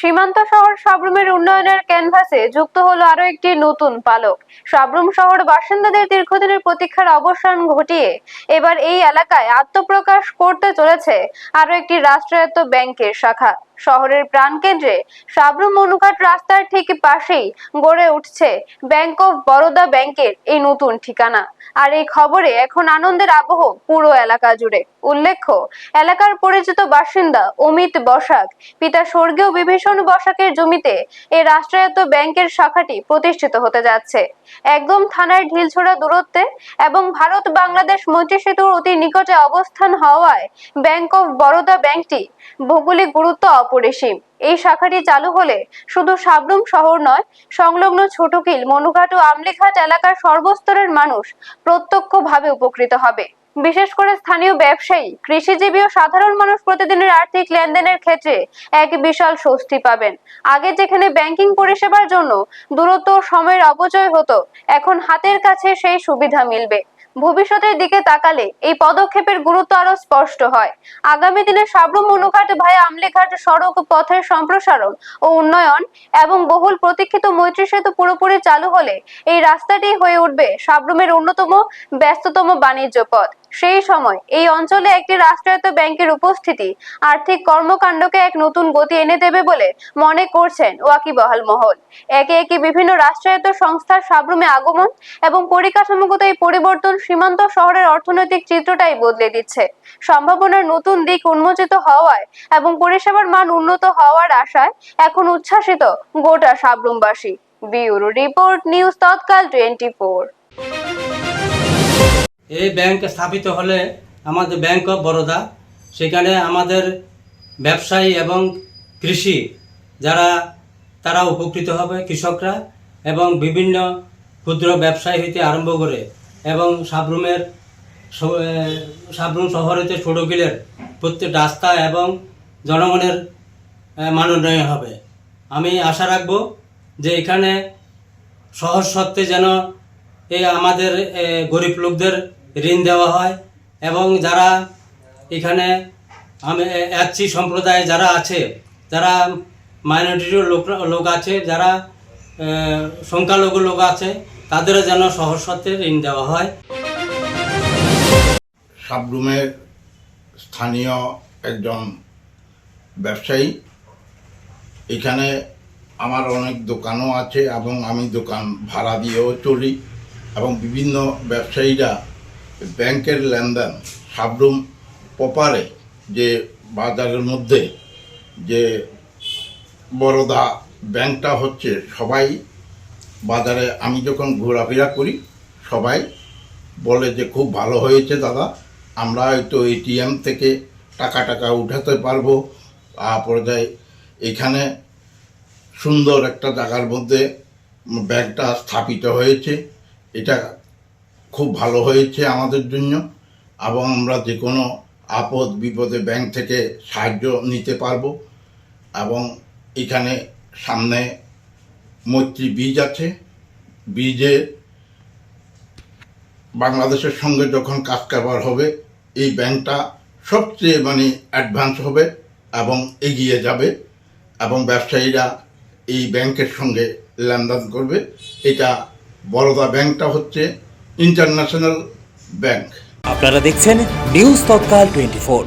সীমান্ত শহর সাব্রুমের উন্নয়নের ক্যানভাসে যুক্ত হলো আরো একটি নতুন পালক। সাব্রুম শহর বাসিন্দাদের দীর্ঘদিনের প্রতীক্ষার অবসান ঘটিয়ে এবার এই এলাকায় আত্মপ্রকাশ করতে চলেছে আরো একটি রাষ্ট্রায়ত্ত ব্যাংকের শাখা। শহরের প্রাণকেন্দ্রে সাব্রুম মনুঘাট রাস্তার ঠিক পাশেই গড়ে উঠছে ব্যাংক অফ বরোদা ব্যাংকের এই নতুন ঠিকানা। আর এই খবরে এখন আনন্দের আবহ পুরো এলাকা জুড়ে। উল্লেখ্য, এলাকার পরিচিত বাসিন্দা অমিত বসাক পিতা স্বর্গীয় বিভীষণ বসাকের জমিতে এই রাষ্ট্রায়ত্ত ব্যাংকের শাখাটি প্রতিষ্ঠিত হতে যাচ্ছে। একদম থানার ঢিলছোড়া দূরত্বে এবং ভারত বাংলাদেশ মৈত্রী সেতুর অতি নিকটে অবস্থান হওয়ায় ব্যাংক অফ বরোদা ব্যাংকটি ভৌগোলিক গুরুত্ব অপরিসীম। এই শাখাটি চালু হলে শুধু সাব্রুম শহর নয়, সংলগ্ন ছোটকিল, মনুঘাট ও আমলিঘাট এলাকার সর্বস্তরের মানুষ প্রত্যক্ষভাবে উপকৃত হবে। বিশেষ করে স্থানীয় ব্যবসায়ী, কৃষিজীবী ও সাধারণ মানুষ প্রতিদিনের আর্থিক লেনদেনের ক্ষেত্রে এক বিশাল স্বস্তি পাবেন। আগে যেখানে ব্যাংকিং পরিষেবার জন্য দূরত্ব ও সময়ের অপচয় হতো, এখন হাতের কাছে সেই সুবিধা মিলবে। ভবিষ্যতের দিকে তাকালে এই পদক্ষেপের গুরুত্ব আরো স্পষ্ট হয়। আগামী দিনে সাব্রুম মনুঘাট ভায়া আমলিঘাট সড়ক পথের সম্প্রসারণ ও উন্নয়ন এবং বহুল প্রতীক্ষিত মৈত্রী সেতু পুরোপুরি চালু হলে এই রাস্তাটি হয়ে উঠবে সাব্রুমের অন্যতম ব্যস্ততম বাণিজ্য পথ। সেই সময় এই অঞ্চলে একটি রাষ্ট্রায়ত্ত ব্যাংকের উপস্থিতি আর্থিক কর্মকাণ্ডকে এক নতুন গতি এনে দেবে বলে মনে করছেন ওয়াকিবহাল মহল। একে একে বিভিন্ন রাষ্ট্রায়ত্ত সংস্থার সাব্রুমে আগমন এবং পরিকাঠামোগত এই পরিবর্তন সীমান্ত শহরের অর্থনৈতিক চিত্রটাই বদলে দিচ্ছে। সম্ভাবনার নতুন দিক উন্মোচিত হওয়ায় এবং পরিষেবার মান উন্নত হওয়ার আশায় এখন উচ্ছ্বাসিত গোটা সাব্রুমবাসী। ব্যুরো রিপোর্ট, নিউজ তৎকাল 24। এই ব্যাংক স্থাপিত হলে আমাদের ব্যাংক অফ বরোদা, সেখানে আমাদের ব্যবসায়ী এবং কৃষি তারা উপকৃত হবে, কৃষকরা এবং বিভিন্ন ক্ষুদ্র ব্যবসায়ী হইতে আরম্ভ করে এবং সাব্রুম শহরেতে ছোটকিলের প্রত্যেক রাস্তা এবং জনগণের মান উন্নয়ন হবে। আমি আশা রাখব যে এখানে সহজ সত্ত্বে যেন আমাদের গরিব লোকদের ঋণ দেওয়া হয় এবং যারা এখানে এসসি সম্প্রদায় যারা আছে, যারা মাইনরিটির লোক আছে, যারা সংখ্যালঘু লোক আছে, তাদেরও যেন সহজ সত্ত্বে ঋণ দেওয়া হয়। সাব্রুমের স্থানীয় একজন ব্যবসায়ী, এখানে আমার অনেক দোকানও আছে এবং আমি দোকান ভাড়া দিয়েও চলি এবং বিভিন্ন ব্যবসায়ীরা ব্যাংকের লেনদেন সাব্রুম প্রপারে যে বাজারের মধ্যে যে বরোদা ব্যাংকটা হচ্ছে, সবাই বাজারে আমি যখন ঘোরাফেরা করি সবাই বলে যে খুব ভালো হয়েছে দাদা, আমরা হয়তো এটিএম থেকে টাকা উঠাতে পারবো। তারপরে এখানে সুন্দর একটা জায়গার মধ্যে ব্যাংকটা স্থাপিত হয়েছে, এটা খুব ভালো হয়েছে আমাদের জন্য এবং আমরা যে কোনো আপদ বিপদে ব্যাংক থেকে সাহায্য নিতে পারবো। এবং এখানে সামনে মৈত্রী ব্রিজ আছে, ব্রিজে বাংলাদেশের সঙ্গে যখন কাজ কারবার হবে এই ব্যাংকটা সবচেয়ে অ্যাডভান্স হবে এবং এগিয়ে যাবে এবং ব্যবসায়ীরা এই ব্যাংকের সঙ্গে লেনদেন করবে। এটা বরোদা ব্যাংকটা হচ্ছে ইন্টারন্যাশনাল ব্যাংক। আপনারা দেখছেন নিউজ তৎকাল 24।